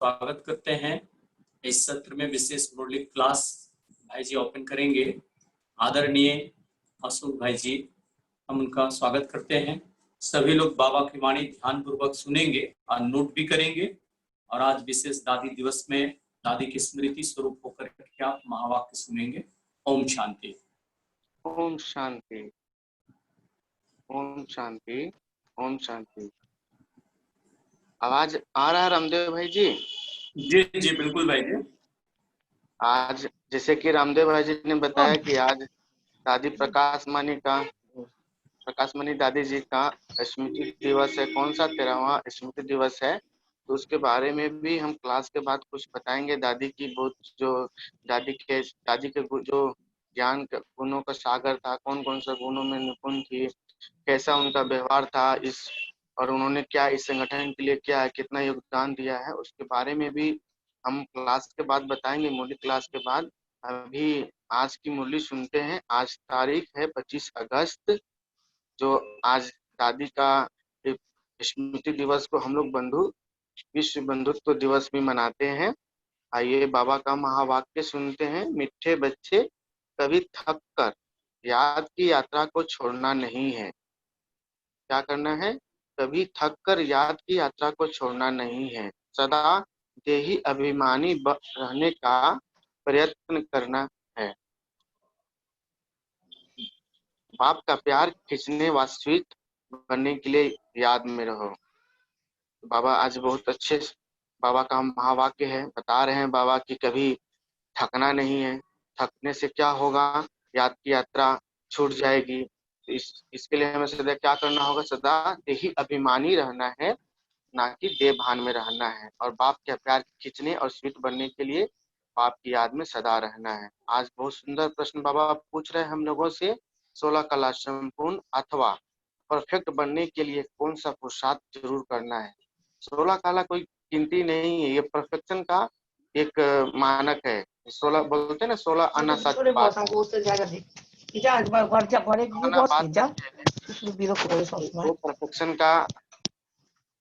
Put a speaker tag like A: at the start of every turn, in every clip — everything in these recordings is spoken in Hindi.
A: स्वागत करते हैं। इस सत्र में विशेष मुरली क्लास भाई जी ओपन करेंगे। आदरणीय अशोक भाई जी, हम उनका स्वागत करते हैं। सभी लोग बाबा की वाणी ध्यान पूर्वक सुनेंगे और नोट भी करेंगे। और आज विशेष दादी दिवस में दादी की स्मृति स्वरूप होकर के आप महावाक्य सुनेंगे। ओम शांति।
B: ओम शांति, ओम शांति, ओम शांति। आवाज आ रहा है रामदेव भाई जी?
A: जी जी बिल्कुल भाई जी।
B: आज जैसे कि रामदेव भाई जी ने बताया कि आज दादी प्रकाश मणि दादी जी का स्मृति दिवस है। कौन सा 13वां स्मृति दिवस है, तो उसके बारे में भी हम क्लास के बाद कुछ बताएंगे। दादी की बहुत जो दादी के जो ज्ञान गुणों का सागर था, कौन कौन सा गुणों में निपुण थी, कैसा उनका व्यवहार था, इस और उन्होंने क्या इस संगठन के लिए क्या है, कितना योगदान दिया है, उसके बारे में भी हम क्लास के बाद बताएंगे, मुरली क्लास के बाद। अभी आज की मुरली सुनते हैं। आज तारीख है 25 अगस्त, जो आज दादी का स्मृति दिवस को हम लोग विश्व बंधुत्व दिवस भी मनाते हैं। आइए बाबा का महावाक्य सुनते हैं। मीठे बच्चे, कभी थक कर याद की यात्रा को छोड़ना नहीं है। क्या करना है? कभी थक कर याद की यात्रा को छोड़ना नहीं है। सदा देही अभिमानी रहने का प्रयत्न करना है। बाप का प्यार खींचने व स्वीट बनने के लिए याद में रहो। बाबा आज बहुत अच्छे बाबा का महावाक्य है, बता रहे हैं बाबा की कभी थकना नहीं है। थकने से क्या होगा? याद की यात्रा छूट जाएगी। इसके लिए हमें सदा क्या करना होगा? सदा देही अभिमानी रहना है, ना कि देह भान में रहना है। और बाप के प्यार खींचने और स्वीट बनने के लिए बाप की याद में सदा रहना है। आज बहुत सुंदर प्रश्न बाबा पूछ रहे हैं हम लोगों से। 16 कला संपूर्ण अथवा परफेक्ट बनने के लिए कौन सा पुरुषार्थ जरूर करना है? 16 कला कोई गिनती नहीं है, ये परफेक्शन का एक मानक है। 16 बोलते हैं ना, 16 आना सच बात है। वो परफेक्शन का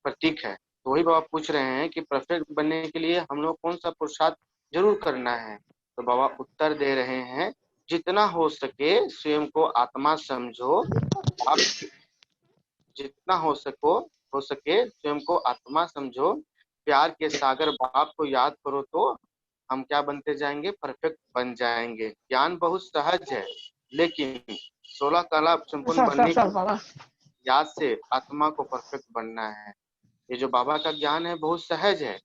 B: प्रतीक है। तो वही बाबा पूछ रहे हैं कि परफेक्ट बनने के लिए हम लोग कौन सा पुरुषार्थ जरूर करना है। तो बाबा उत्तर दे रहे हैं, जितना हो सके स्वयं को आत्मा समझो। आप जितना हो सके स्वयं को आत्मा समझो। प्यार के सागर बाप को याद करो तो हम क्या बनते जाएंगे? परफेक्ट बन जाएंगे। ज्ञान बहुत सहज है, लेकिन 16 कला संपूर्ण बनने की याद से आत्मा को परफेक्ट बनना है। ये जो बाबा का ज्ञान है बहुत सहज है,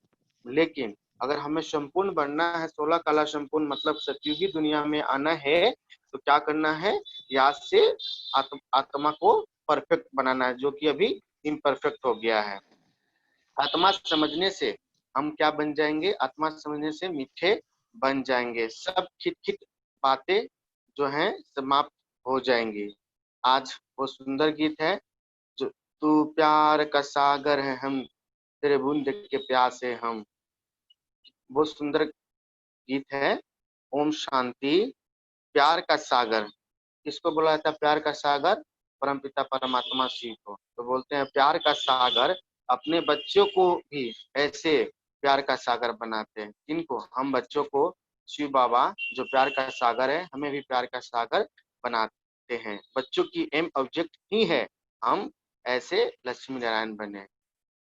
B: लेकिन अगर हमें संपूर्ण बनना है, 16 कला संपूर्ण मतलब सतयुगी दुनिया में आना है, तो क्या करना है? याद से आत्मा को परफेक्ट बनाना है, जो कि अभी इम्परफेक्ट हो गया है। आत्मा समझने से हम क्या बन जाएंगे? आत्मा समझने से मीठे बन जाएंगे। सब खिट बातें जो हैं समाप्त हो जाएंगी। आज वो सुंदर गीत है, जो तू प्यार का सागर है, हम तेरे बूंद के प्यासे हम। बहुत सुंदर गीत है। ओम शांति। प्यार का सागर किसको बोला जाता है? प्यार का सागर परमपिता परमात्मा शिव को। तो बोलते हैं प्यार का सागर अपने बच्चों को भी ऐसे प्यार का सागर बनाते हैं। किनको? हम बच्चों को शिव बाबा जो प्यार का सागर है, हमें भी प्यार का सागर बनाते हैं। बच्चों की एम ऑब्जेक्ट ही है हम ऐसे लक्ष्मी नारायण बने।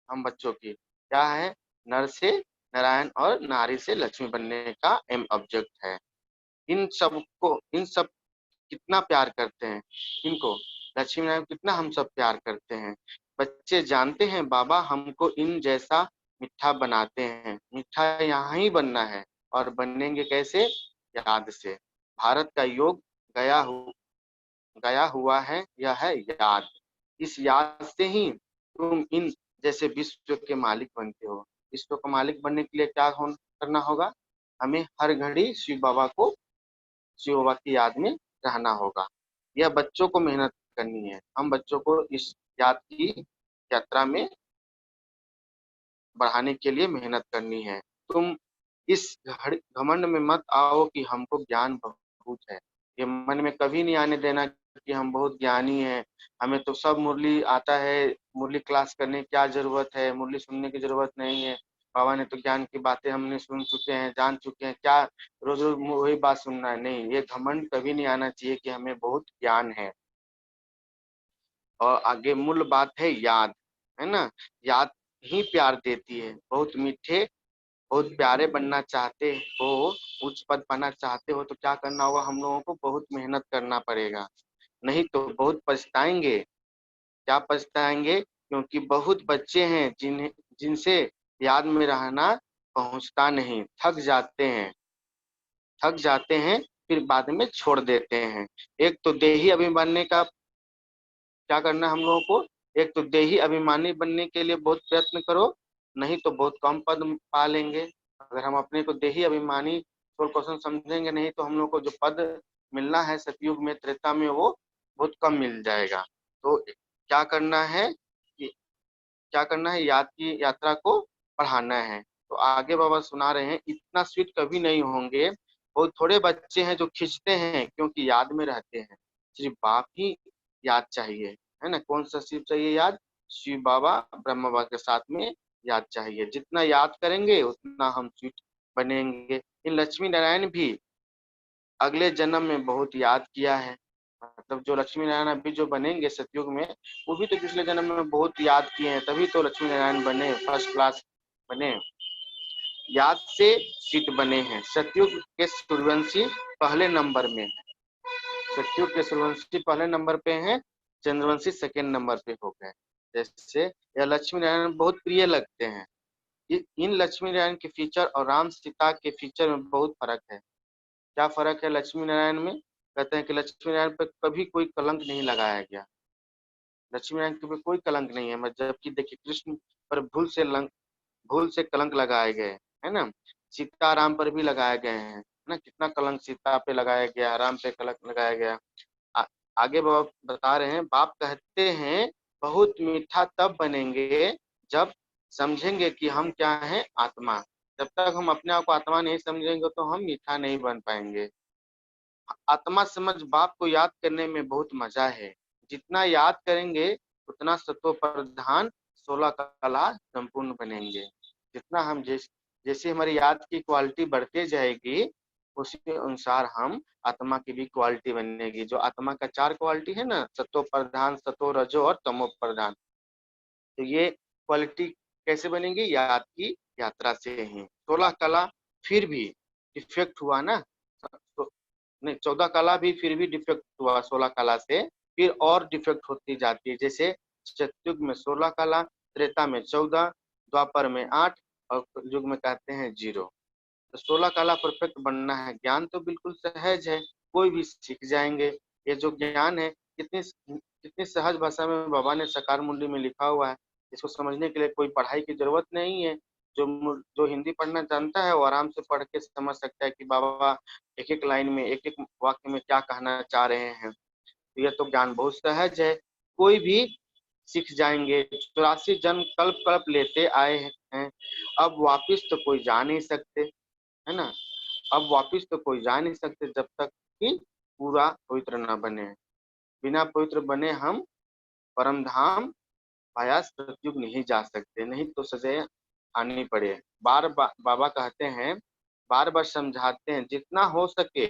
B: हम बच्चों की क्या है? नर से नारायण और नारी से लक्ष्मी बनने का एम ऑब्जेक्ट है। इन सब कितना प्यार करते हैं? इनको लक्ष्मी नारायण कितना हम सब प्यार करते हैं। बच्चे जानते हैं बाबा हमको इन जैसा मीठा बनाते हैं। मीठा यहाँ ही बनना है, और बनेंगे कैसे? याद से। भारत का योग गया हुआ है, यह है याद। इस याद से ही तुम इन जैसे विश्व के मालिक बनते हो। विश्व का मालिक बनने के लिए क्या करना होगा? हमें हर घड़ी शिव बाबा की याद में रहना होगा। यह बच्चों को मेहनत करनी है। हम बच्चों को इस याद की यात्रा में बढ़ाने के लिए मेहनत करनी है। तुम इस घमंड में मत आओ कि हमको ज्ञान बहुत है। ये मन में कभी नहीं आने देना कि हम बहुत ज्ञानी हैं, हमें तो सब मुरली आता है, मुरली क्लास करने की क्या जरूरत है, मुरली सुनने की जरूरत नहीं है। बाबा ने तो ज्ञान की बातें हमने सुन चुके हैं, जान चुके हैं, क्या रोज रोज वही बात सुनना है? नहीं, ये घमंड कभी नहीं आना चाहिए कि हमें बहुत ज्ञान है। और आगे मूल बात है याद, है ना। याद ही प्यार देती है। बहुत मीठे, बहुत प्यारे बनना चाहते हो, उच्च पद पाना चाहते हो, तो क्या करना होगा? हम लोगों को बहुत मेहनत करना पड़ेगा, नहीं तो बहुत पछताएंगे। क्या पछताएंगे? क्योंकि बहुत बच्चे हैं जिनसे याद में रहना पहुंचता नहीं, थक जाते हैं, फिर बाद में छोड़ देते हैं। एक तो देही अभिमानी का क्या करना है हम लोगों को? एक तो देही अभिमानी बनने के लिए बहुत प्रयत्न करो, नहीं तो बहुत कम पद पा लेंगे। अगर हम अपने को देही अभिमानी क्वेश्चन समझेंगे नहीं, तो हम लोग को जो पद मिलना है सतयुग में, त्रेता में, वो बहुत कम मिल जाएगा। तो क्या करना है कि क्या करना है? याद की यात्रा को बढ़ाना है। तो आगे बाबा सुना रहे हैं, इतना स्वीट कभी नहीं होंगे। बहुत थोड़े बच्चे हैं जो खींचते हैं क्योंकि याद में रहते हैं। सिर्फ बाप ही याद चाहिए, है ना। कौन सा शिव चाहिए याद? शिव बाबा, ब्रह्म बाबा के साथ में याद चाहिए। जितना याद करेंगे उतना हम स्वीट बनेंगे। इन लक्ष्मी नारायण भी अगले जन्म में बहुत याद किया है। मतलब जो लक्ष्मी नारायण अभी जो बनेंगे सतयुग में, वो भी तो पिछले जन्म में बहुत याद किए हैं, तभी तो लक्ष्मी नारायण बने, फर्स्ट क्लास बने, याद से सीट बने हैं। सतयुग के सूर्यवंशी पहले नंबर में है। सतयुग के सूर्यवंशी पहले नंबर पे हैं, चंद्रवंशी सेकेंड नंबर पे हो गए। जैसे यह लक्ष्मी नारायण बहुत प्रिय लगते हैं। इन लक्ष्मी नारायण के फीचर और राम सीता के फीचर में बहुत फर्क है। क्या फर्क है लक्ष्मी नारायण में? कहते हैं कि लक्ष्मी नारायण पर कभी कोई कलंक नहीं लगाया गया। लक्ष्मी नारायण के ऊपर कोई कलंक नहीं है, मतलब जबकि देखिए कृष्ण पर भूल से कलंक लगाए गए, है ना। सीता राम पर भी लगाए गए हैं, है ना। कितना कलंक सीता पे लगाया गया, राम पे कलंक लगाया गया। आ, आगे बाप बता रहे हैं, बाप कहते हैं बहुत मीठा तब बनेंगे जब समझेंगे कि हम क्या हैं? आत्मा। जब तक हम अपने आप को आत्मा नहीं समझेंगे तो हम मीठा नहीं बन पाएंगे। आत्मा समझ बाप को याद करने में बहुत मजा है। जितना याद करेंगे उतना सत्व प्रधान 16 कला संपूर्ण बनेंगे। जितना हम जैसे हमारी याद की क्वालिटी बढ़ते जाएगी, उसी के अनुसार हम आत्मा की भी क्वालिटी बनेगी। जो आत्मा का 4 क्वालिटी है ना, सत्व प्रधान, सतो, रजो और तमो प्रधान, तो ये क्वालिटी कैसे बनेगी? याद की यात्रा से ही। 16 कला फिर भी डिफेक्ट हुआ ना, तो नहीं, 14 कला भी फिर भी डिफेक्ट हुआ 16 कला से, फिर और डिफेक्ट होती जाती है। जैसे सतयुग में 16 कला, त्रेता में 14, द्वापर में 8 और युग में कहते हैं 0। तो 16 कला परफेक्ट बनना है। ज्ञान तो बिल्कुल सहज है, कोई भी सीख जाएंगे। ये जो ज्ञान है कितनी कितनी सहज भाषा में बाबा ने सकार मुंडी में लिखा हुआ है। इसको समझने के लिए कोई पढ़ाई की जरूरत नहीं है। जो हिंदी पढ़ना जानता है वो आराम से पढ़ के समझ सकता है कि बाबा एक एक लाइन में, एक एक वाक्य में क्या कहना चाह रहे हैं। तो यह तो ज्ञान बहुत सहज है, कोई भी सीख जाएंगे। 84 जन्म कल्प कल्प लेते आए हैं, अब वापिस तो कोई जा नहीं सकते, है ना। अब वापिस तो कोई जा नहीं सकते जब तक कि पूरा पवित्र न बने। बिना पवित्र बने हम परम धाम पाया सतयुग नहीं जा सकते, नहीं तो सजा आनी पड़े। बाबा कहते हैं, बार बार समझाते हैं, जितना हो सके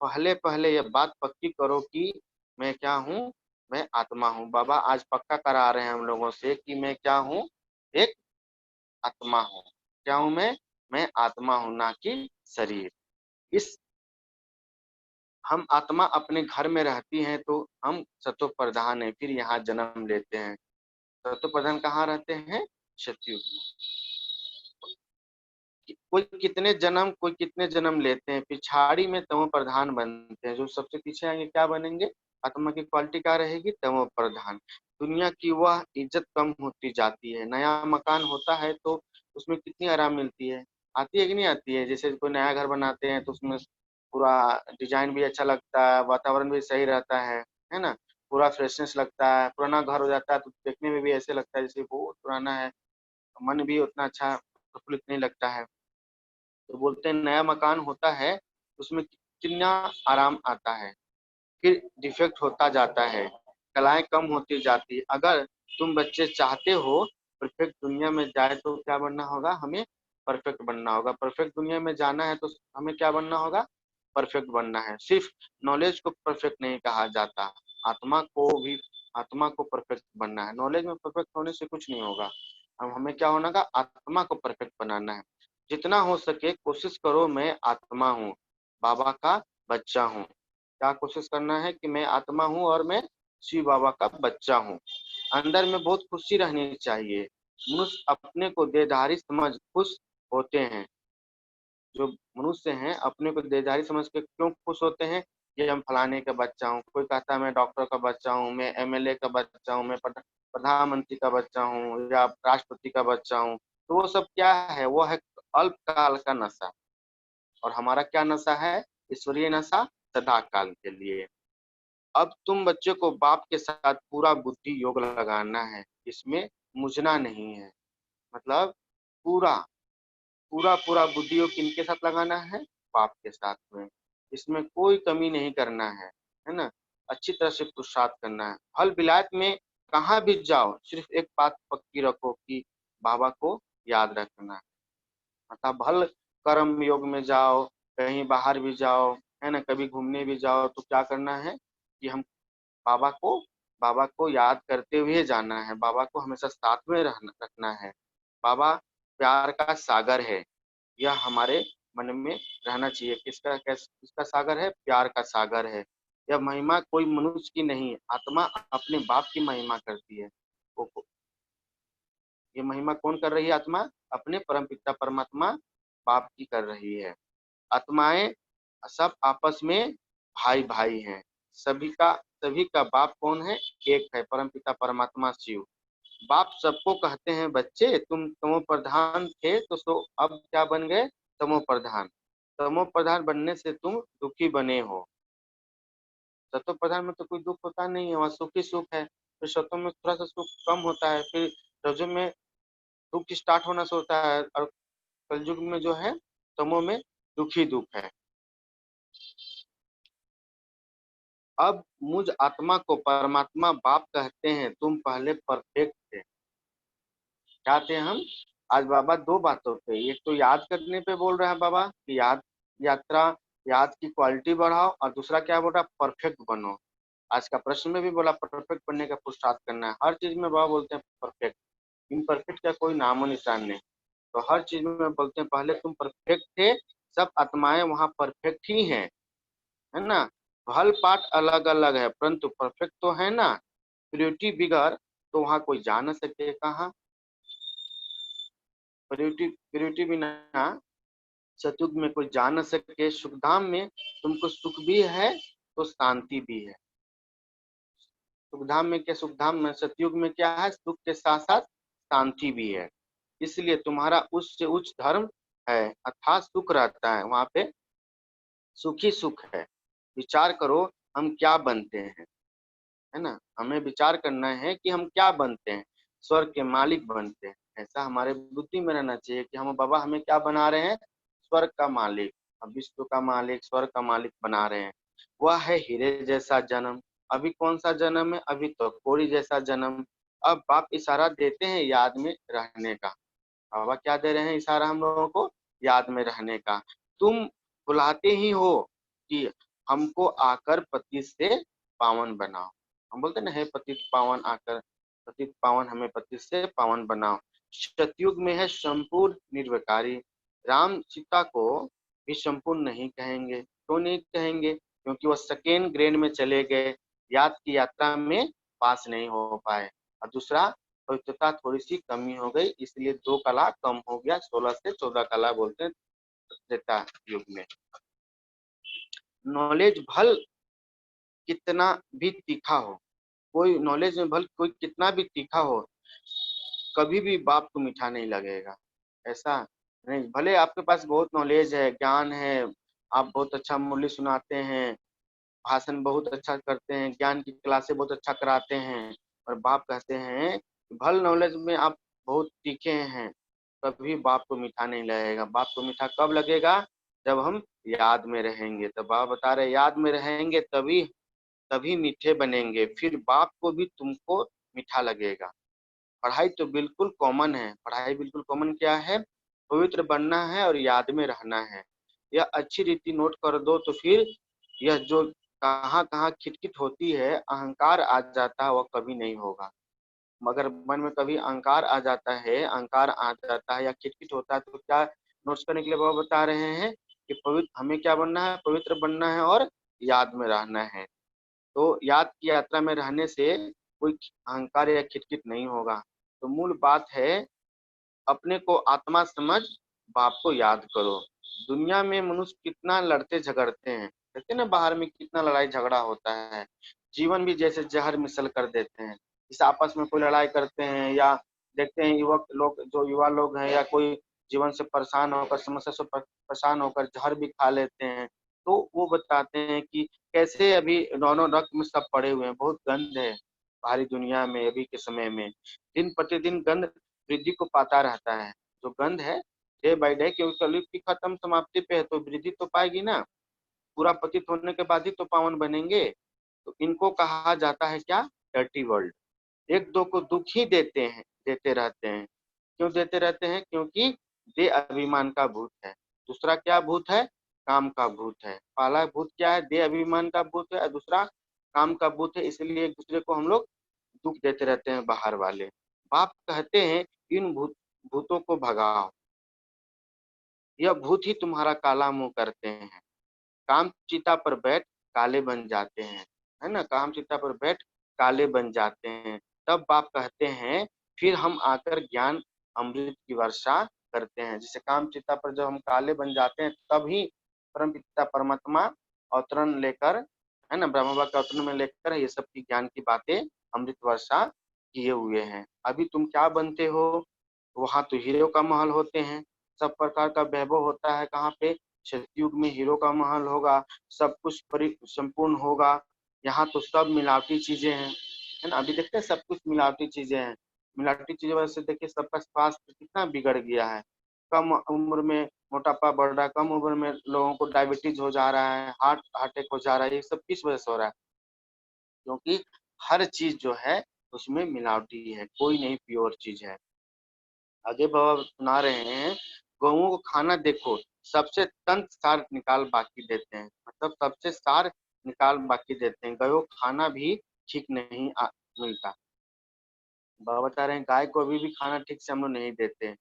B: पहले पहले यह बात पक्की करो कि मैं क्या हूँ? मैं आत्मा हूँ। बाबा आज पक्का करा रहे हैं हम लोगों से कि मैं क्या हूँ? एक आत्मा हूँ। क्या हूँ मैं आत्मा हूँ, ना कि शरीर। इस हम आत्मा अपने घर में रहती हैं तो हम सतो प्रधान है, फिर यहाँ जन्म लेते हैं। सतो प्रधान कहाँ रहते हैं? सतयुग में। कोई कितने जन्म लेते हैं, पिछाड़ी में तमो प्रधान बनते हैं। जो सबसे पीछे आएंगे क्या बनेंगे? आत्मा की क्वालिटी क्या रहेगी? तमो प्रधान। दुनिया की वह इज्जत कम होती जाती है। नया मकान होता है तो उसमें कितनी आराम मिलती है, आती है कि नहीं आती है? जैसे कोई नया घर बनाते हैं तो उसमें पूरा डिजाइन भी अच्छा लगता है, वातावरण भी सही रहता है ना। पूरा फ्रेशनेस लगता है। पुराना घर हो जाता है तो देखने में भी ऐसे लगता है जैसे बहुत पुराना है, मन भी उतना अच्छा प्रफुल्लित नहीं लगता है। तो बोलते हैं नया मकान होता है उसमें कितना आराम आता है, फिर डिफेक्ट होता जाता है, कलाएं कम होती जाती है। अगर तुम बच्चे चाहते हो परफेक्ट दुनिया में जाए तो क्या बनना होगा, हमें परफेक्ट बनना होगा। परफेक्ट दुनिया में जाना है तो हमें क्या बनना होगा, परफेक्ट बनना है। सिर्फ नॉलेज को परफेक्ट नहीं कहा जाता, आत्मा को परफेक्ट बनना है। नॉलेज में परफेक्ट होने से कुछ नहीं होगा। अब हमें क्या होना का, आत्मा को परफेक्ट बनाना है। जितना हो सके कोशिश करो मैं आत्मा हूँ, बाबा का बच्चा हूँ। क्या कोशिश करना है कि मैं आत्मा हूँ और मैं शिव बाबा का बच्चा हूँ। अंदर में बहुत खुशी रहनी चाहिए। मनुष्य अपने को देहधारी समझ खुश होते हैं। जो मनुष्य हैं अपने को देहधारी समझ के क्यों खुश होते हैं, कि हम फलाने का बच्चा हूँ। कोई कहता है मैं डॉक्टर का बच्चा हूँ, मैं एमएलए का बच्चा हूँ, मैं प्रधानमंत्री का बच्चा हूँ या राष्ट्रपति का बच्चा हूँ। तो वो सब क्या है, वो है अल्पकाल का नशा। और हमारा क्या नशा है, ईश्वरीय नशा सदा काल के लिए। अब तुम बच्चे को बाप के साथ पूरा बुद्धि योग लगाना है, इसमें मुझना नहीं है। मतलब पूरा पूरा पूरा बुद्धि योग किनके साथ लगाना है, बाप के साथ में। इसमें कोई कमी नहीं करना है ना। अच्छी तरह से पुरुषार्थ करना है। फल विलायत में कहाँ भी जाओ, सिर्फ एक बात पक्की रखो कि बाबा को याद रखना है। मतलब भल कर्म योग में जाओ, कहीं बाहर भी जाओ, है ना, कभी घूमने भी जाओ, तो क्या करना है कि हम बाबा को बाबा को याद करते हुए जाना है। बाबा को हमेशा साथ में रखना है। बाबा प्यार का सागर है, यह हमारे मन में रहना चाहिए। किसका सागर है, प्यार का सागर है। यह महिमा कोई मनुष्य की नहीं, आत्मा अपने बाप की महिमा करती है। ये महिमा कौन कर रही है, आत्मा अपने परम पिता परमात्मा बाप की कर रही है। आत्माएं सब आपस में भाई भाई हैं। सभी का बाप कौन है, एक है, परम पिता परमात्मा शिव। बाप सबको कहते हैं बच्चे तुम तमो प्रधान थे तो सो अब क्या बन गए, तमो प्रधान। तमो प्रधान बनने से तुम दुखी बने हो। सतो प्रधान में तो कोई दुख होता नहीं है, वहाँ सुख ही सुख है। फिर सतो में थोड़ा सा सुख कम होता है, फिर रजो में दुख स्टार्ट होना से होता है, और कलयुग में जो है तमो में दुख ही दुख है। अब मुझ आत्मा को परमात्मा बाप कहते हैं, तुम पहले परफेक्ट थे। क्या थे हम, आज बाबा दो बातों पे, एक तो याद करने पे बोल रहे हैं बाबा कि याद की क्वालिटी बढ़ाओ, और दूसरा क्या बोल रहा है, परफेक्ट बनो। आज का प्रश्न में भी बोला परफेक्ट बनने का पुरुषार्थ करना है। हर चीज में बाबा बोलते हैं परफेक्ट, इम्परफेक्ट का कोई नामो निशान नहीं। तो हर चीज में बोलते हैं पहले तुम परफेक्ट थे, सब आत्माएं वहाँ परफेक्ट ही हैं, है ना। हल पाठ अलग अलग है परंतु परफेक्ट तो है ना। प्रियोरिटी बिगर तो वहाँ कोई जा न सके कहाँ। प्रियोरिटी बिना सतयुग में कोई जा न सके। सुखधाम में तुमको सुख भी है तो शांति भी है। सुखधाम में क्या, सुखधाम में सतयुग में क्या है, सुख के साथ साथ शांति भी है। इसलिए तुम्हारा उच्च से उच्च धर्म है, अर्थात सुख रहता है वहां पे, सुखी सुख है। विचार करो हम क्या बनते हैं, है ना। हमें विचार करना है कि हम क्या बनते हैं, स्वर्ग के मालिक बनते हैं। ऐसा हमारे बुद्धि में रहना चाहिए कि हम बाबा हमें क्या बना रहे हैं, स्वर्ग का मालिक, विश्व का मालिक, स्वर्ग का मालिक बना रहे हैं। वह है हीरे जैसा जन्म। अभी कौन सा जन्म है, अभी तो कोड़ी जैसा जन्म। अब बाप इशारा देते हैं याद में रहने का। बाबा क्या दे रहे हैं इशारा हम लोगों को, याद में रहने का। तुम बुलाते ही हो कि हमको आकर पति से पावन बनाओ। हम बोलते ना, हे पतित पावन आकर, पतित पावन हमें पति से पावन बनाओ। सतयुग में है संपूर्ण निर्विकारी। राम सीता को भी संपूर्ण नहीं कहेंगे। क्यों नहीं कहेंगे, क्योंकि वह सेकेंड ग्रेड में चले गए, याद की यात्रा में पास नहीं हो पाए। और दूसरा, पवित्रता थोड़ी सी कमी हो गई, इसलिए 2 कला कम हो गया, 16 से 14 कला बोलते हैं त्रेता युग में। नॉलेज भल कितना भी तीखा हो, कोई नॉलेज में भल कोई कितना भी तीखा हो, कभी भी बाप को मीठा नहीं लगेगा। ऐसा नहीं, भले आपके पास बहुत नॉलेज है, ज्ञान है, आप बहुत अच्छा मूल्य सुनाते हैं, भाषण बहुत अच्छा करते हैं, ज्ञान की क्लासे बहुत अच्छा कराते हैं, और बाप कहते हैं भल नॉलेज में आप बहुत तीखे हैं, कभी बाप को मीठा नहीं लगेगा। बाप को मीठा कब लगेगा, जब हम याद में रहेंगे। तो बाप बता रहे याद में रहेंगे तभी तभी मीठे बनेंगे, फिर बाप को भी तुमको मीठा लगेगा। पढ़ाई तो बिल्कुल कॉमन है, पढ़ाई बिल्कुल कॉमन क्या है, पवित्र बनना है और याद में रहना है। यह अच्छी रीति नोट कर दो तो फिर यह जो कहाँ कहाँ खिटखिट होती है, अहंकार आ जाता है, वह कभी नहीं होगा। मगर मन में कभी अहंकार आ जाता है, अहंकार आ जाता है या खिटखिट होता है, तो क्या नोट्स करने के लिए बाबा बता रहे हैं कि पवित्र हमें क्या बनना है, पवित्र बनना है और याद में रहना है। तो याद की यात्रा में रहने से कोई अहंकार या खिटखिट नहीं होगा। तो मूल बात है, अपने को आत्मा समझ, बाप को याद करो। दुनिया में मनुष्य कितना लड़ते झगड़ते हैं, देखते हैं ना बाहर में कितना लड़ाई झगड़ा होता है। जीवन भी जैसे जहर मिसल कर देते हैं, इस आपस में कोई लड़ाई करते हैं या देखते हैं युवक लोग, जो युवा लोग हैं या कोई जीवन से परेशान होकर, समस्या से परेशान होकर जहर भी खा लेते हैं। तो वो बताते हैं कि कैसे अभी दोनों रक्त में सब पड़े हुए हैं, बहुत गंध है बाहरी दुनिया में अभी के समय में। दिन प्रतिदिन गंध वृद्धि को पाता रहता है। जो गंध है डे बाय डे, क्योंकि कलयुग की खत्म समाप्ति पे है, तो वृद्धि तो पाएगी ना, पूरा पतित होने के बाद ही तो पावन बनेंगे। तो इनको कहा जाता है क्या, डर्टी वर्ल्ड। एक दो को दुख ही देते हैं, देते रहते हैं। क्यों देते रहते हैं, क्योंकि दे अभिमान का भूत है। दूसरा क्या भूत है, काम का भूत है। पहला भूत क्या है, दे अभिमान का भूत है, और दूसरा काम का भूत है। इसलिए एक दूसरे को हम लोग दुख देते रहते हैं बाहर वाले। बाप कहते हैं इन भूतों को भगाओ, यह भूत ही तुम्हारा काला मुंह करते हैं। काम चिता पर बैठ काले बन जाते हैं, है ना, काम चिता पर बैठ काले बन जाते हैं। तब बाप कहते हैं फिर हम आकर ज्ञान अमृत की वर्षा करते हैं। जैसे काम चिता पर जब हम काले बन जाते हैं, तब ही परम पिता परमात्मा अवतरण लेकर, है ना, ब्रह्म बाबा के अवतरण में लेकर ये सब की ज्ञान की बातें अमृत वर्षा किए हुए हैं। अभी तुम क्या बनते हो, वहां तो हीरो का महल होते हैं, सब प्रकार का वैभव होता है। कहाँ पे, सतयुग में हीरो का महल होगा, सब कुछ संपूर्ण होगा। यहाँ तो सब मिलावटी चीजें हैं, है ना। अभी देखते हैं सब कुछ मिलावटी चीजें हैं। मिलावटी चीजों वजह से देखिए सबका स्वास्थ्य कितना बिगड़ गया है। कम उम्र में मोटापा बढ़ रहा है, कम उम्र में लोगों को डायबिटीज हो जा रहा है, हार्ट अटैक हो जा रहा है। ये सब किस वजह से हो रहा है, क्योंकि हर चीज जो है उसमें मिलावटी है, कोई नहीं प्योर चीज है। आगे बाबा सुना रहे हैं, गौओं को खाना देखो, सबसे तंत सार निकाल बाकी देते हैं, मतलब सबसे सार निकाल बाकी देते हैं। गौ खाना भी ठीक नहीं मिलता। बाबा बता रहे हैं गाय को अभी भी खाना ठीक से हम लोग नहीं देते हैं।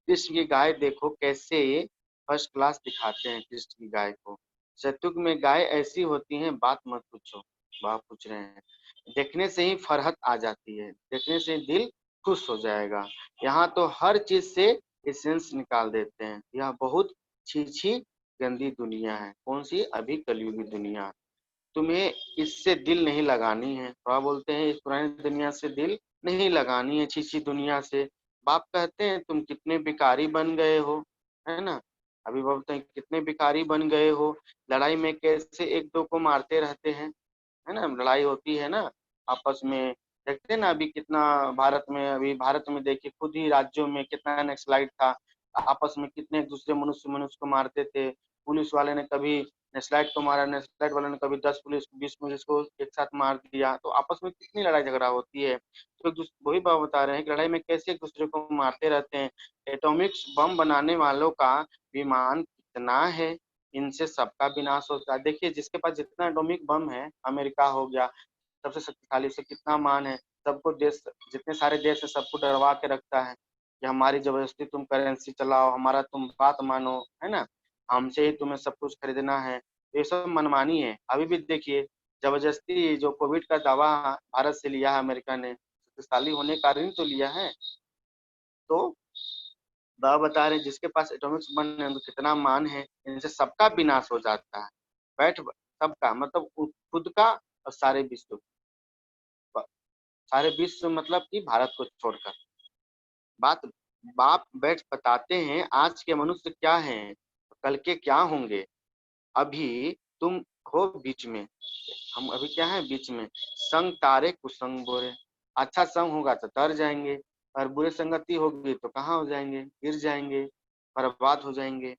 B: कृष्ण की गाय देखो कैसे फर्स्ट क्लास दिखाते हैं कृष्ण की गाय को। सतयुग में गाय ऐसी होती हैं, बात मत पूछो। बाबा पूछ रहे हैं, देखने से ही फरहत आ जाती है, देखने से दिल खुश हो जाएगा। यहाँ तो हर चीज से एसेंस निकाल देते हैं। यह बहुत छी गंदी दुनिया है। कौन सी, अभी कलयुगी दुनिया। तुम्हें इससे दिल नहीं लगानी है। बाबा बोलते हैं इस पुरानी दुनिया से दिल नहीं लगानी है, छी दुनिया से। बाप कहते हैं तुम कितने भिखारी बन गए हो, है ना। अभी बोलते हैं कितने भिखारी बन गए हो, लड़ाई में कैसे एक दो को मारते रहते हैं, है ना। लड़ाई होती है ना आपस में, देखते हैं ना अभी कितना भारत में, अभी भारत में देखिए खुद ही राज्यों में कितना नक्सलाइट था। आपस में कितने एक दूसरे मनुष्य मनुष्य को मारते थे। पुलिस वाले ने कभी नक्सलाइट को मारा, नक्सलाइट वाले ने कभी 10 पुलिस 20 पुलिस को एक साथ मार दिया। तो आपस में कितनी लड़ाई झगड़ा होती है। तो वही बात बता रहे हैं कि लड़ाई में कैसे एक दूसरे को मारते रहते हैं। एटॉमिक बम बनाने वालों का विमान कितना है, इनसे सबका विनाश होता है। देखिए जिसके पास जितना एटॉमिक बम है, अमेरिका हो गया सबसे शक्तिशाली, उसे कितना मान है, सबको देश, जितने सारे देश है सबको डरवा के रखता है कि हमारी जबरदस्ती तुम करेंसी चलाओ, हमारा तुम बात मानो, है ना, हमसे ही तुम्हें सब कुछ खरीदना है। ये सब मनमानी है। अभी भी देखिए जबरदस्ती जो कोविड का दावा भारत से लिया है अमेरिका ने, शक्तिशाली होने का ऋण तो लिया है। तो बाबा बता रहे हैं जिसके पास एटॉमिक बम है तो कितना मान है, इनसे सबका विनाश हो जाता है। बैठ सबका मतलब खुद का और सारे विश्व, सारे विश्व मतलब कि भारत को छोड़कर। बात बाप बैठ बताते हैं आज के मनुष्य क्या हैं, कल के क्या होंगे। अभी तुम हो बीच में, हम अभी क्या है बीच में। संग तारे कुसंग बोरे, अच्छा संग होगा तो तर जाएंगे, और बुरे संगति होगी तो कहाँ हो जाएंगे, गिर जाएंगे, बर्बाद हो जाएंगे।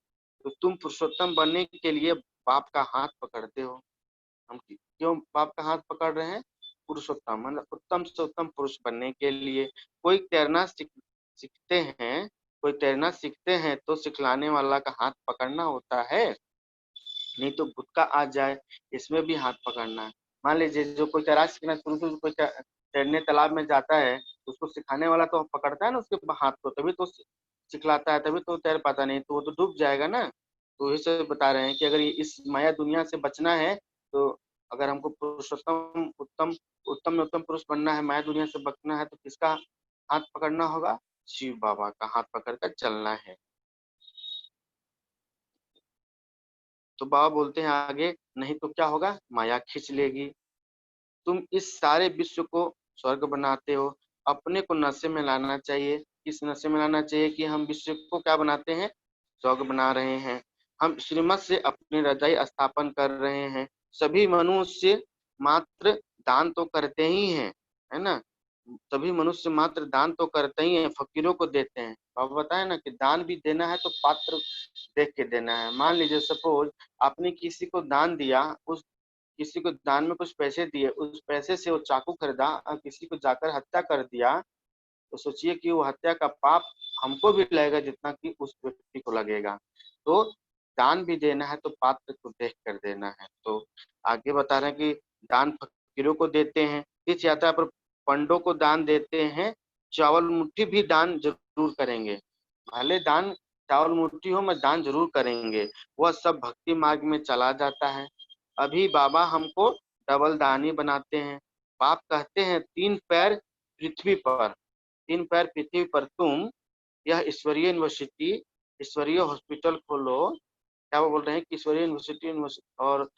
B: तो तुम पुरुषोत्तम बनने के लिए बाप का हाथ पकड़ते हो। हम क्यों बाप का हाथ पकड़ रहे हैं, पुरुषोत्तम मतलब उत्तम से उत्तम पुरुष बनने के लिए कोई तैरना सीखते हैं, कोई तैरना सीखते हैं तो सिखलाने वाला का हाथ पकड़ना होता है, नहीं तो गुटका आ जाए इसमें भी हाथ पकड़ना है। मान लीजिए जो कोई तैराक सीखना शुरू से कोई तैरने तालाब में जाता है तो उसको सिखाने वाला तो पकड़ता है ना उसके हाथ को, तभी तो सिखलाता है, तभी तो तैर पाता, नहीं तो वो तो डूब जाएगा ना। तो इसे बता रहे हैं कि अगर इस माया दुनिया से बचना है तो अगर हमको पुरुषोत्तम उत्तम उत्तम में उत्तम पुरुष बनना है, माया दुनिया से बचना है, तो किसका हाथ पकड़ना होगा? शिव बाबा का हाथ पकड़कर चलना है। तो बाबा बोलते हैं आगे, नहीं तो क्या होगा? माया खींच लेगी। तुम इस सारे विश्व को स्वर्ग बनाते हो, अपने को नशे में लाना चाहिए। किस नशे में लाना चाहिए कि हम विश्व को क्या बनाते हैं? स्वर्ग बना रहे हैं। हम श्रीमत से अपनी रजाई स्थापन कर रहे हैं। सभी मनुष्य मात्र दान तो करते ही हैं, है ना? सभी मनुष्य मात्र दान तो करते ही हैं, फकीरों को देते हैं। अब बताए ना कि दान भी देना है तो पात्र देख के देना है। मान लीजिए सपोज आपने किसी को दान दिया, उस किसी को दान में कुछ पैसे दिए, उस पैसे से वो चाकू खरीदा और किसी को जाकर हत्या कर दिया, तो सोचिए कि वो हत्या का पाप हमको भी लगेगा जितना कि उस व्यक्ति को लगेगा। तो दान भी देना है तो पात्र को देख कर देना है। तो आगे बता रहे हैं कि दान फकीरों को देते हैं, तीर्थ यात्रा पर पंडों को दान देते हैं, चावल मुट्ठी भी दान जरूर करेंगे। भले दान चावल मुट्ठी हो, मैं दान जरूर करेंगे। वह सब भक्ति मार्ग में चला जाता है। अभी बाबा हमको डबल दानी बनाते हैं। बाप कहते हैं तीन पैर पृथ्वी पर, तीन पैर पृथ्वी पर तुम यह ईश्वरीय यूनिवर्सिटी, ईश्वरीय हॉस्पिटल खोलो। क्या वो बोल रहे हैं कि ईश्वरीय यूनिवर्सिटी और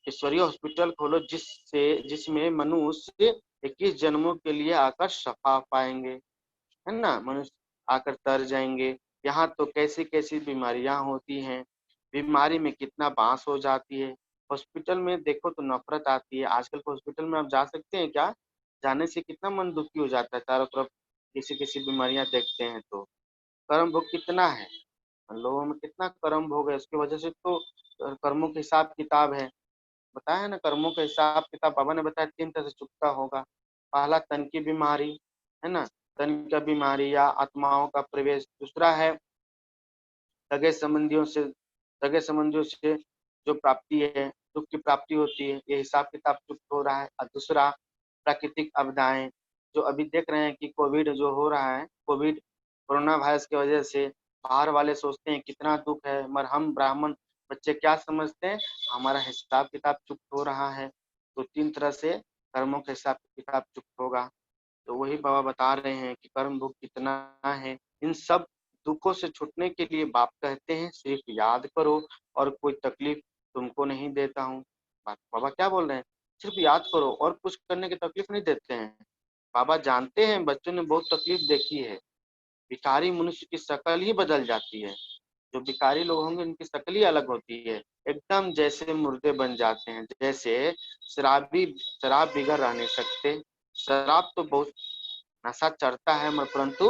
B: ईश्वरीय हॉस्पिटल खोलो जिसमें मनुष्य 21 जन्मों के लिए आकर शफा पाएंगे, है ना? मनुष्य आकर तर जाएंगे। यहाँ तो कैसी कैसी बीमारियां होती हैं, बीमारी में कितना बांस हो जाती है। हॉस्पिटल में देखो तो नफरत आती है। आजकल के हॉस्पिटल में आप जा सकते हैं क्या? जाने से कितना मन दुखी हो जाता है, चारों तरफ किसी किसी बीमारियां देखते हैं तो। कर्म भोग कितना है, लोगों में कितना कर्म भोग है, उसकी वजह से तो कर्मों के हिसाब किताब है। बताया है ना, कर्मों का हिसाब किताब बाबा ने बताया 3 तरह से चुकता होगा। पहला तन की बीमारी, है ना, तन का बीमारी या आत्माओं का प्रवेश। दूसरा है सगे संबंधियों से, सगे संबंधियों से जो प्राप्ति है, दुख की प्राप्ति होती है, ये हिसाब किताब चुप हो रहा है। और दूसरा प्राकृतिक आपदाएं, जो अभी देख रहे हैं कि कोविड जो हो रहा है, कोविड कोरोना वायरस की वजह से बाहर वाले सोचते हैं कितना दुख है, मगर हम ब्राह्मण बच्चे क्या समझते हैं? हमारा हिसाब किताब चुप हो रहा है। तो 3 तरह से कर्मों का हिसाब किताब चुप होगा। तो वही बाबा बता रहे हैं कि कर्म भोग कितना है। इन सब दुखों से छूटने के लिए बाप कहते हैं सिर्फ याद करो और कोई तकलीफ तुमको नहीं देता हूँ। बाबा क्या बोल रहे हैं? सिर्फ याद करो और कुछ करने की तकलीफ नहीं देते हैं। बाबा जानते हैं बच्चों ने बहुत तकलीफ देखी है। भिखारी मनुष्य की शक्ल ही बदल जाती है। जो भिखारी लोग होंगे उनकी शक्ल ही अलग होती है, एकदम जैसे मुर्दे बन जाते हैं। जैसे शराब बिगर रह नहीं सकते। शराब तो बहुत नशा चढ़ता है, मगर परंतु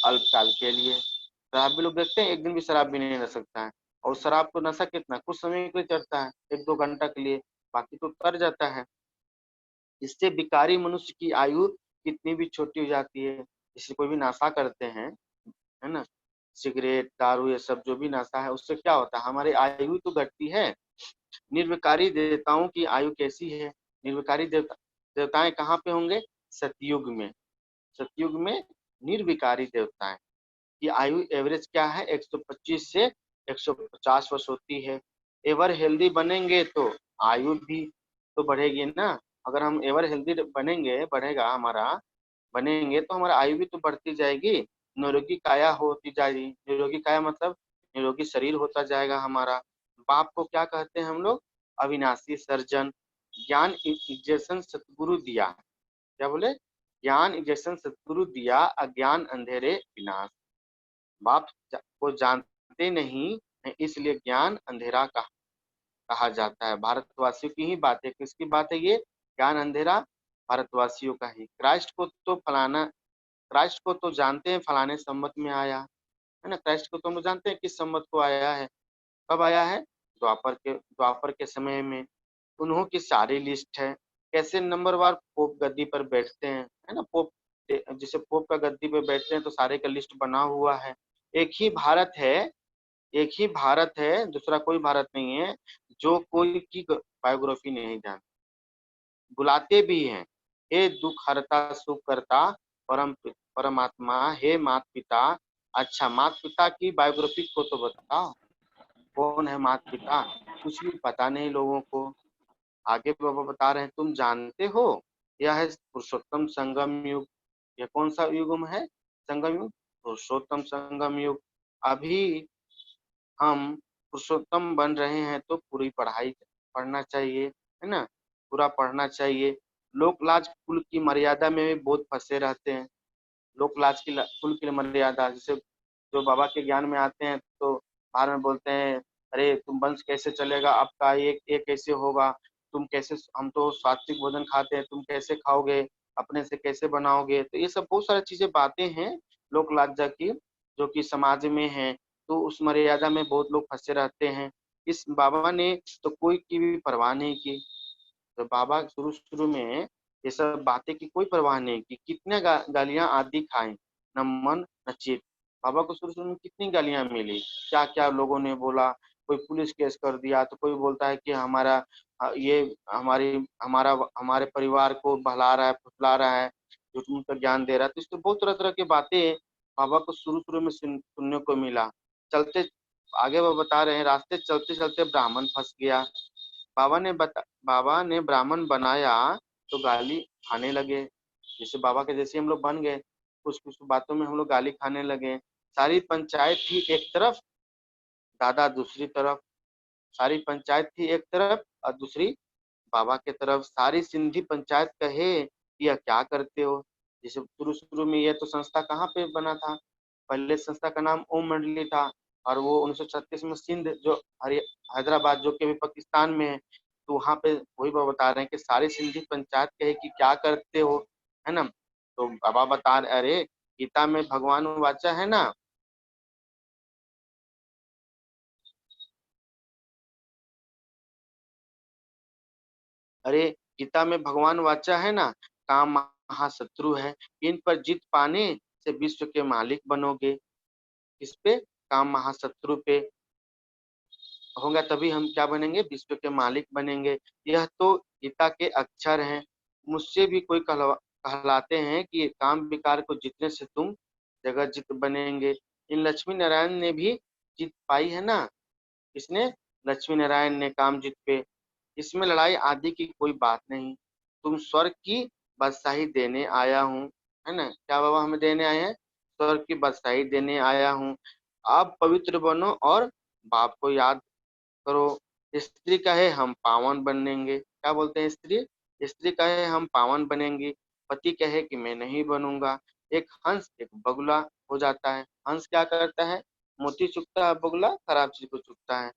B: अल्पकाल के लिए। शराबी लोग देखते हैं एक दिन भी शराब भी नहीं रह सकता है। और शराब को नशा कितना कुछ समय के लिए चढ़ता है, 1-2 घंटा के लिए, बाकी तो तर जाता है। इससे भिखारी मनुष्य की आयु कितनी भी छोटी हो जाती है। जैसे कोई भी नशा करते हैं, है ना, सिगरेट दारू ये सब जो भी नशा है, उससे क्या होता है? हमारी आयु तो घटती है। निर्विकारी देवताओं की आयु कैसी है? निर्विकारी देवताएं कहाँ पे होंगे? सतयुग में। सतयुग में निर्विकारी देवताएं की आयु एवरेज क्या है? 125 से 150 वर्ष होती है। एवर हेल्दी बनेंगे तो आयु भी तो बढ़ेगी ना। अगर हम एवर हेल्दी बनेंगे, बढ़ेगा हमारा, बनेंगे तो हमारा आयु भी तो बढ़ती जाएगी। निरोगी काया होती जाएगी। निरोगी काया मतलब निरोगी शरीर होता जाएगा हमारा। बाप को क्या कहते हैं हम लोग? अविनाशी सर्जन। ज्ञान जैसन सतगुरु दिया। क्या बोले? ज्ञान जैसन सतगुरु दिया, अज्ञान अंधेरे विनाश। बाप को जानते नहीं है, इसलिए ज्ञान अंधेरा कहा जाता है। भारतवासियों की ही बात है। किसकी बात है ये? ज्ञान अंधेरा भारतवासियों का ही। क्राइस्ट को तो जानते हैं फलाने संवत में आया, है ना। क्राइस्ट को तो हम जानते हैं किस संवत को आया है। कब आया है? द्वापर के समय में। उन्हों की सारी लिस्ट है। कैसे नंबरवार पोप गद्दी पर बैठते हैं, है ना। पोप जैसे पोप का गद्दी पे बैठते हैं तो सारे का लिस्ट बना हुआ है। एक ही भारत है, एक ही भारत है, दूसरा कोई भारत नहीं है जो कोई की बायोग्राफी नहीं जानता। बुलाते भी हैं, हे दुख हरता सुख करता परमात्मा, हे माता पिता। अच्छा, माता पिता की बायोग्राफी को तो बताओ, कौन है माता पिता? कुछ भी पता नहीं लोगों को। आगे बाबा बता रहे हैं, तुम जानते हो यह है पुरुषोत्तम संगम युग। यह कौन सा युग है? संगम युग, पुरुषोत्तम संगम युग। अभी हम पुरुषोत्तम बन रहे हैं तो पूरी पढ़ाई पढ़ना चाहिए, है ना, पूरा पढ़ना चाहिए। लोक लाज कुल की मर्यादा में भी बहुत फंसे रहते हैं। लोक लाज की कुल की मर्यादा, जैसे जो बाबा के ज्ञान में आते हैं तो बाहर में बोलते हैं, अरे तुम वंश कैसे चलेगा आपका, ये कैसे होगा, तुम कैसे, हम तो सात्विक भोजन खाते हैं, तुम कैसे खाओगे, अपने से कैसे बनाओगे। तो ये सब बहुत सारी चीजें बातें हैं लोक लाजा की, जो कि समाज में है। तो उस मर्यादा में बहुत लोग फंसे रहते हैं। इस बाबा ने तो कोई की भी परवाह नहीं की। तो बाबा शुरू शुरू में ये सब बातें की कोई परवाह नहीं की। कितने गालियां आदि खाए, न मन न चित। बाबा को शुरू शुरू में कितनी गालियां मिली, क्या क्या लोगों ने बोला। कोई पुलिस केस कर दिया, तो कोई बोलता है कि हमारा ये हमारा हमारे परिवार को बहला रहा है, फुसला रहा है, झूठ मूठ का ज्ञान दे रहा है। तो इसमें बहुत तरह तरह की बातें बाबा को शुरू शुरू में सुनने को मिला। चलते आगे वो बता रहे हैं, रास्ते चलते चलते ब्राह्मण फंस गया। बाबा ने ब्राह्मण बनाया तो गाली खाने लगे। जैसे बाबा के जैसे हम लोग बन गए, कुछ कुछ बातों में हम लोग गाली खाने लगे। सारी पंचायत थी एक तरफ, दादा दूसरी तरफ। सारी पंचायत थी एक तरफ और दूसरी बाबा के तरफ। सारी सिंधी पंचायत कहे कि यह क्या करते हो। जैसे शुरू शुरू में ये तो संस्था कहाँ पे बना था, पहले संस्था का नाम ओम मंडली था, और वो 1936 में सिंध जो हैदराबाद जो कि अभी पाकिस्तान में है, तो वहाँ पे वही बाबा बता रहे हैं कि सारी सिंधी पंचायत कहे कि क्या करते हो, है ना। तो बाबा बता रहे, अरे गीता में भगवान वाचा है ना, अरे गीता में भगवान वाचा है ना, काम महाशत्रु है, इन पर जीत पाने से विश्व के मालिक बनोगे। किस पे? काम महाशत्रु पे होगा तभी हम क्या बनेंगे, विश्व के मालिक बनेंगे। यह तो गीता के अक्षर हैं। मुझसे भी कोई कहलाते हैं कि काम विकार को जीतने से तुम जगत जीत बनेंगे। इन लक्ष्मी नारायण ने भी जीत पाई है ना। इसने लक्ष्मी नारायण ने काम जीत पे। इसमें लड़ाई आदि की कोई बात नहीं। तुम स्वर्ग की बादशाही देने आया हूँ, है ना। क्या बाबा हमें देने आए हैं? स्वर्ग की बादशाही देने आया हूँ। आप पवित्र बनो और बाप को याद करो। स्त्री कहे हम पावन बनेंगे, क्या बोलते हैं स्त्री? स्त्री कहे हम पावन बनेंगे, पति कहे कि मैं नहीं बनूंगा। एक हंस एक बगुला हो जाता है। हंस क्या करता है? मोती चुगता है, बगुला खराब चीज को चुगता है,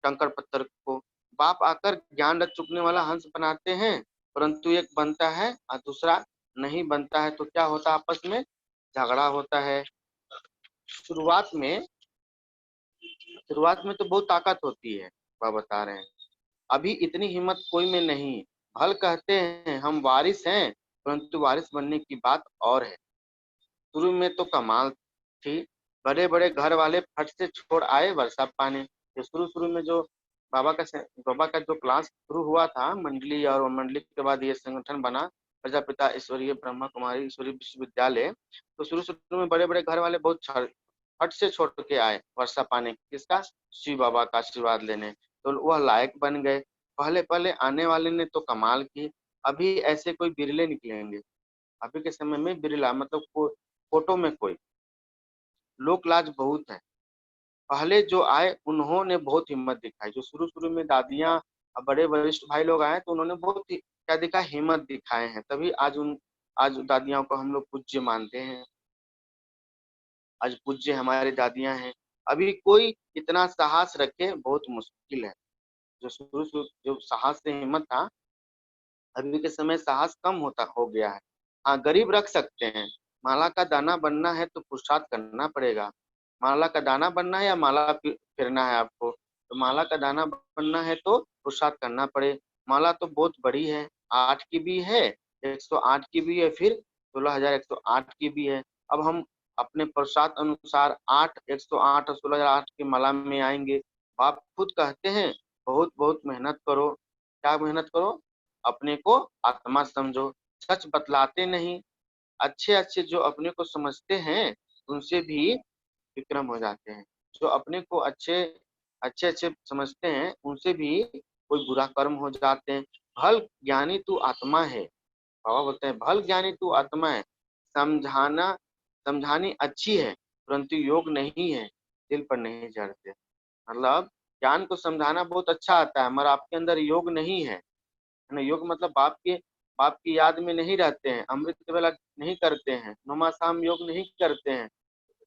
B: कंकड़ पत्थर को। बाप आकर ज्ञान रख चुकने वाला हंस बनाते हैं, परंतु एक बनता है और दूसरा नहीं बनता है, तो क्या होता है? आपस में झगड़ा होता है। शुरुआत में शुरुआत में तो बहुत ताकत होती है, वह बता रहे हैं। अभी इतनी हिम्मत कोई में नहीं। भल कहते हैं हम वारिस हैं, परंतु वारिस बनने की बात और है। शुरू में तो कमाल थी, बड़े बड़े घर वाले फट से छोड़ आए वर्षा पाने। ये शुरू शुरू में जो बाबा का जो क्लास शुरू हुआ था मंडली, और मंडली के बाद ये संगठन बना प्रजापिता ईश्वरीय ब्रह्मा कुमारी ईश्वरीय विश्वविद्यालय। तो शुरू शुरू में बड़े बड़े घर वाले बहुत फट से छोड़ के आए वर्षा पाने, किसका? शिव बाबा का आशीर्वाद लेने। तो वह लायक बन गए। पहले पहले आने वाले ने तो कमाल की। अभी ऐसे कोई बिरले निकलेंगे, अभी के समय में बिरला, मतलब फोटो में कोई। लोक लाज बहुत है। पहले जो आए उन्होंने बहुत हिम्मत दिखाई। जो शुरू शुरू में दादियां और बड़े वरिष्ठ भाई लोग आए तो उन्होंने बहुत ही क्या दिखा, हिम्मत दिखाए हैं, तभी आज दादियाओं को हम लोग पूज्य मानते हैं। आज पूज्य हमारे दादियां हैं। अभी कोई इतना साहस रखे बहुत मुश्किल है। जो शुरू शुरू जो साहस से हिम्मत था, अभी के समय साहस कम होता हो गया है। हाँ, गरीब रख सकते हैं। माला का दाना बनना है तो पुरुषार्थ करना पड़ेगा। माला का दाना बनना है या माला फेरना है आपको, तो माला का दाना बनना है तो पुरुषार्थ करना पड़े। माला तो बहुत बड़ी है, 8 की भी है, 108 की भी है, फिर 16,108 की भी है। अब हम अपने पुरुषार्थ अनुसार 8, 108 और 16,008 की माला में आएंगे। आप खुद कहते हैं बहुत बहुत मेहनत करो। क्या मेहनत करो? अपने को आत्मा समझो, सच बतलाते नहीं। अच्छे अच्छे जो अपने को समझते हैं उनसे भी विक्रम हो जाते हैं। जो अपने को अच्छे अच्छे अच्छे समझते हैं उनसे भी कोई बुरा कर्म हो जाते हैं। भल ज्ञानी तू आत्मा है, बाबा बोलते हैं भल ज्ञानी तू आत्मा है। समझाना समझानी अच्छी है परंतु योग नहीं है, दिल पर नहीं चढ़ते। मतलब ज्ञान को समझाना बहुत अच्छा आता है मगर आपके अंदर योग नहीं है ना। योग मतलब बाप की याद में नहीं रहते हैं, अमृत वेला नहीं करते हैं, नुमा शाम योग नहीं करते हैं,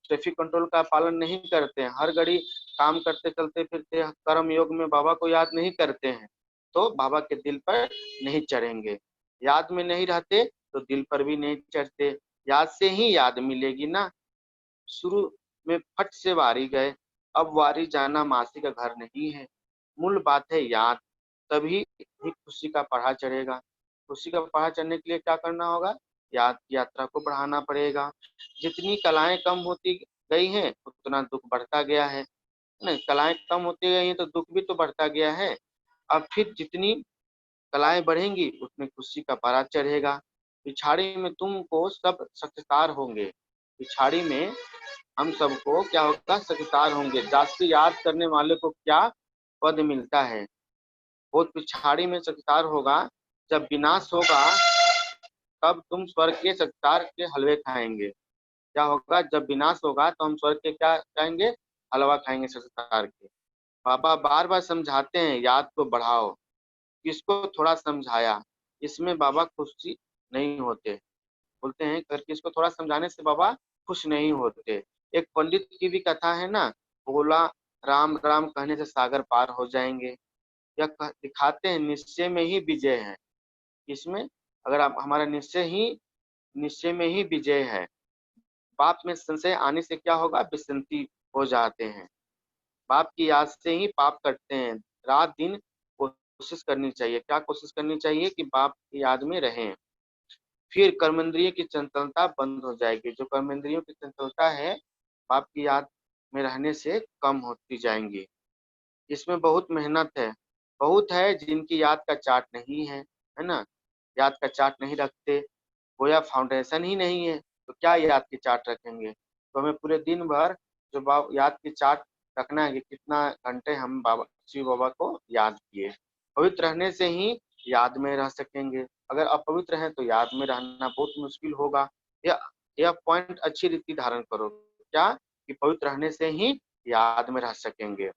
B: ट्रैफिक कंट्रोल का पालन नहीं करते हैं, हर घड़ी काम करते चलते फिरते कर्म योग में बाबा को याद नहीं करते हैं, तो बाबा के दिल पर नहीं चढ़ेंगे। याद में नहीं रहते तो दिल पर भी नहीं चढ़ते। याद से ही याद मिलेगी ना। शुरू में फट से वारी गए, अब वारी जाना मासी का घर नहीं है। मूल बात है याद, तभी ही खुशी का पढ़ा चढ़ेगा। खुशी का पढ़ा चढ़ने के लिए क्या करना होगा? याद की यात्रा को बढ़ाना पड़ेगा। जितनी कलाएं कम होती गई हैं उतना दुख बढ़ता गया है। नहीं, कलाएं कम होती गई हैं तो दुख भी तो बढ़ता गया है। अब फिर जितनी कलाएं बढ़ेंगी उतनी खुशी का पारा चढ़ेगा। पिछाड़ी में तुमको सब सत्कार होंगे। पिछाड़ी में हम सबको क्या होगा? सत्कार होंगे। जाति याद करने वाले को क्या पद मिलता है? बहुत पिछाड़ी में सत्कार होगा। जब विनाश होगा तब तुम स्वर्ग के सत्कार के हलवे खाएंगे। क्या होगा? जब विनाश होगा तो हम स्वर्ग के क्या खाएंगे? हलवा खाएंगे सत्कार के। बाबा बार बार समझाते हैं याद को बढ़ाओ। किसको थोड़ा समझाया, इसमें बाबा खुशी नहीं होते। बोलते हैं करके इसको थोड़ा समझाने से बाबा खुश नहीं होते। एक पंडित की भी कथा है ना, बोला राम राम कहने से सागर पार हो जाएंगे। यह दिखाते हैं निश्चय में ही विजय है। इसमें अगर आप हमारा निश्चय में ही विजय है। पाप में संशय आने से क्या होगा? विसंति हो जाते हैं। पाप की याद से ही पाप करते हैं। रात दिन कोशिश करनी चाहिए। क्या कोशिश करनी चाहिए? कि पाप की याद में रहें। फिर कर्मेंद्रिय की चंचलता बंद हो जाएगी। जो कर्मेंद्रियों की चंचलता है पाप की याद में रहने से कम होती जाएंगी। इसमें बहुत मेहनत है। बहुत है जिनकी याद का चार्ट नहीं है ना। याद का चार्ट नहीं रखते, गोया फाउंडेशन ही नहीं है तो क्या याद की चार्ट रखेंगे? तो हमें पूरे दिन भर जो याद की चार्ट रखना है कि कितना घंटे हम बाबा शिव बाबा को याद किए। पवित्र रहने से ही याद में रह सकेंगे। अगर अपवित्र हैं तो याद में रहना बहुत मुश्किल होगा। यह पॉइंट अच्छी रीति धारण करो। क्या? कि पवित्र रहने से ही याद में रह सकेंगे।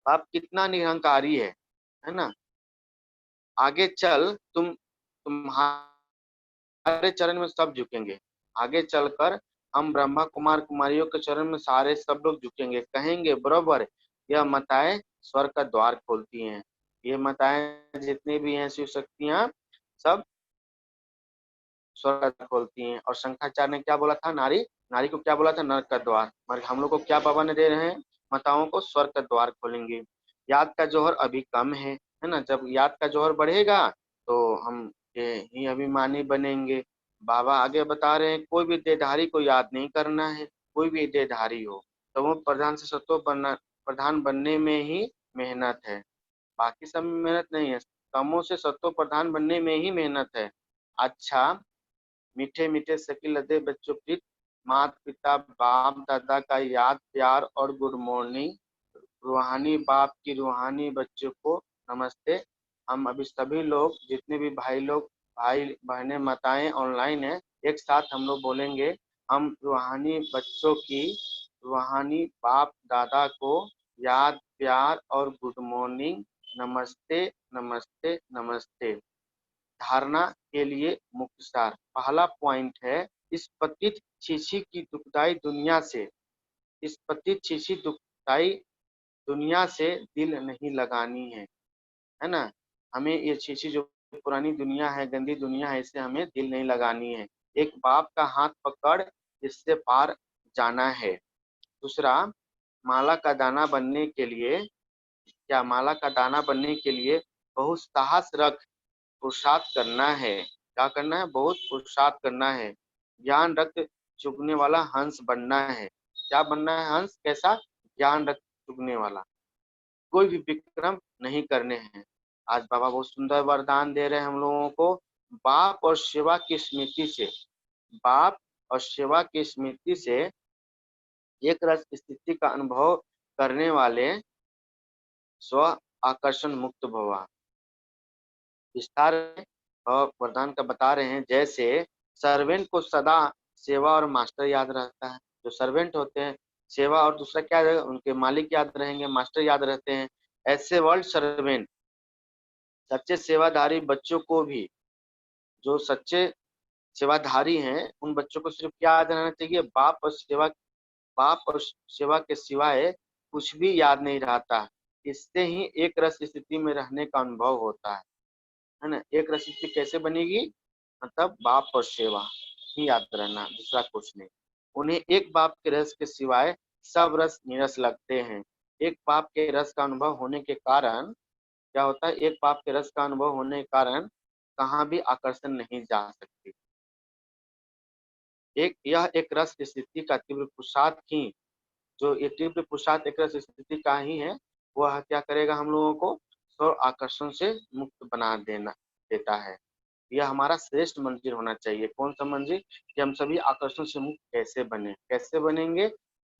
B: आप कितना निरंकारी है ना। आगे चल तुम्हारे चरण में सब झुकेंगे। आगे चलकर हम ब्रह्मा कुमार कुमारियों के चरण में सारे सब लोग झुकेंगे, कहेंगे बरोबर यह माताएं स्वर्ग का द्वार खोलती हैं। ये माताएं जितनी भी हैं शिव शक्तियां सब स्वर्ग का द्वार खोलती हैं। और शंकराचार्य ने क्या बोला था? नारी नारी को क्या बोला था? नरक का द्वार। मगर हम लोग को क्या बाबा ने दे रहे हैं? माताओं को स्वर्ग का द्वार खोलेंगे। याद का जौहर अभी कम है ना। जब याद का जौहर बढ़ेगा तो हम ही अभिमानी बनेंगे। बाबा आगे बता रहे हैं कोई भी देहधारी को याद नहीं करना है। कोई भी देहधारी हो तो वो प्रधान से सत्व प्रधान बनने में ही मेहनत है। बाकी सब में मेहनत नहीं है। तमो से सत्व प्रधान बनने में ही मेहनत है। अच्छा, मीठे मीठे शकील लदे बच्चों प्रीत, माता पिता बाप दादा का याद प्यार और गुड मॉर्निंग। रूहानी बाप की रूहानी बच्चों को नमस्ते। हम अभी सभी लोग जितने भी भाई बहनें माताएं ऑनलाइन है, एक साथ हम लोग बोलेंगे। हम रूहानी बच्चों की रूहानी बाप दादा को याद प्यार और गुड मॉर्निंग, नमस्ते नमस्ते नमस्ते। धारणा के लिए मुख्य सार। पहला पॉइंट है इस पतित छीछी की दुखदाई दुनिया से, इस पतित छीछी दुखदाई दुनिया से दिल नहीं लगानी है ना। हमें ये छीछी जो पुरानी दुनिया है, गंदी दुनिया है, इससे हमें दिल नहीं लगानी है। एक बाप का हाथ पकड़ इससे पार जाना है। दूसरा, माला का दाना बनने के लिए क्या? माला का दाना बनने के लिए बहुत साहस रख पुरुषार्थ करना है। क्या करना है? बहुत पुरुषार्थ करना है। ज्ञान रक्त चुगने वाला हंस बनना है। क्या बनना है? हंस। कैसा? ज्ञान रक्त चुगने वाला। कोई भी विक्रम नहीं करने हैं। आज बाबा बहुत सुंदर वरदान दे रहे हैं हम लोगों को। बाप और सेवा की स्मृति से, बाप और सेवा की स्मृति से एक रस स्थिति का अनुभव करने वाले स्व आकर्षण मुक्त भवा। विस्तार और वरदान का बता रहे हैं। जैसे सर्वेंट को सदा सेवा और मास्टर याद रहता है। जो सर्वेंट होते हैं, सेवा और दूसरा क्या रहेगा? उनके मालिक याद रहेंगे, मास्टर याद रहते हैं। ऐसे वर्ल्ड सर्वेंट, सच्चे सेवाधारी बच्चों को भी, जो सच्चे सेवाधारी हैं, उन बच्चों को सिर्फ क्या याद रहना चाहिए? बाप और सेवा के सिवाय कुछ भी याद नहीं रहता। इससे ही एक रस स्थिति में रहने का अनुभव होता है ना। एक रस स्थिति कैसे बनेगी? मतलब बाप और सेवा ही याद रहना, दूसरा कुछ नहीं। उन्हें एक बाप के रस के सिवाय सब रस नीरस लगते हैं। एक बाप के रस का अनुभव होने के कारण क्या होता है? एक बाप के रस का अनुभव होने के कारण कहाँ भी आकर्षण नहीं जा सकती। यह एक रस स्थिति का तीव्र पुरुषार्थ ही, जो ये तीव्र पुरुषार्थ एक रस स्थिति का ही है, वह क्या करेगा? हम लोगों को स्व आकर्षण से मुक्त बना देता है। यह हमारा श्रेष्ठ मंजिल होना चाहिए। कौन सा मंजिल? कि हम सभी आकर्षण से मुक्त कैसे बने। कैसे बनेंगे?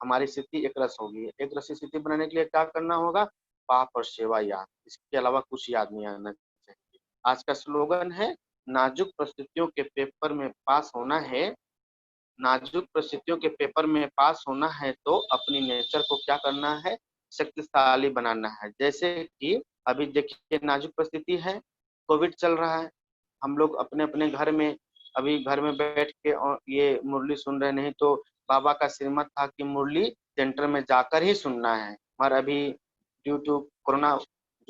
B: हमारी स्थिति एक रस होगी। एक रस स्थिति बनाने के लिए क्या करना होगा? पाप और सेवा याद, इसके अलावा कुछ याद नहीं आना चाहिए। आज का स्लोगन है, नाजुक परिस्थितियों के पेपर में पास होना है। नाजुक परिस्थितियों के पेपर में पास होना है तो अपनी नेचर को क्या करना है? शक्तिशाली बनाना है। जैसे कि अभी देखिए नाजुक परिस्थिति है, कोविड चल रहा है, हम लोग अपने अपने घर में, अभी घर में बैठ के और ये मुरली सुन रहे। नहीं तो बाबा का श्रीमत था कि मुरली सेंटर में जाकर ही सुनना है। पर अभी ड्यू टू कोरोना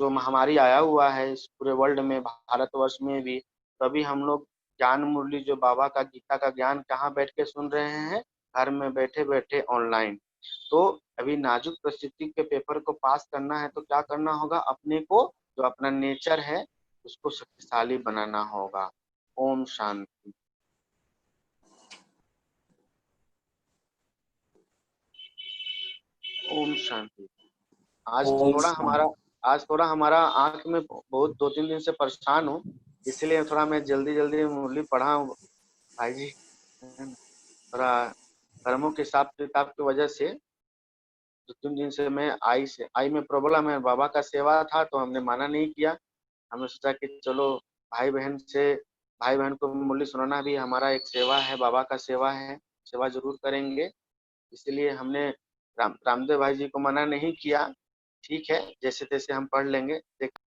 B: जो महामारी आया हुआ है इस पूरे वर्ल्ड में, भारतवर्ष में भी, तभी हम लोग ज्ञान मुरली जो बाबा का गीता का ज्ञान कहाँ बैठ के सुन रहे हैं? घर में बैठे बैठे ऑनलाइन। तो अभी नाजुक परिस्थिति के पेपर को पास करना है तो क्या करना होगा? अपने को, जो अपना नेचर है, उसको शक्तिशाली बनाना होगा। ओम शांति। ओम शांति। आज
A: ओम
B: थोड़ा हमारा
A: शांति।
B: आज थोड़ा हमारा आंख में बहुत 2-3 दिन से परेशान हूँ, इसलिए थोड़ा मैं जल्दी जल्दी मुरली पढ़ा हूँ भाई जी। थोड़ा कर्मों के हिसाब किताब की वजह से 2-3 दिन से मैं आई में प्रॉब्लम है। बाबा का सेवा था तो हमने माना नहीं किया। हमने सोचा कि चलो भाई बहन को मुरली सुनाना भी हमारा एक सेवा है, बाबा का सेवा है, सेवा जरूर करेंगे। इसलिए हमने रामदेव भाई जी को मना नहीं किया। ठीक है, जैसे तैसे हम पढ़ लेंगे।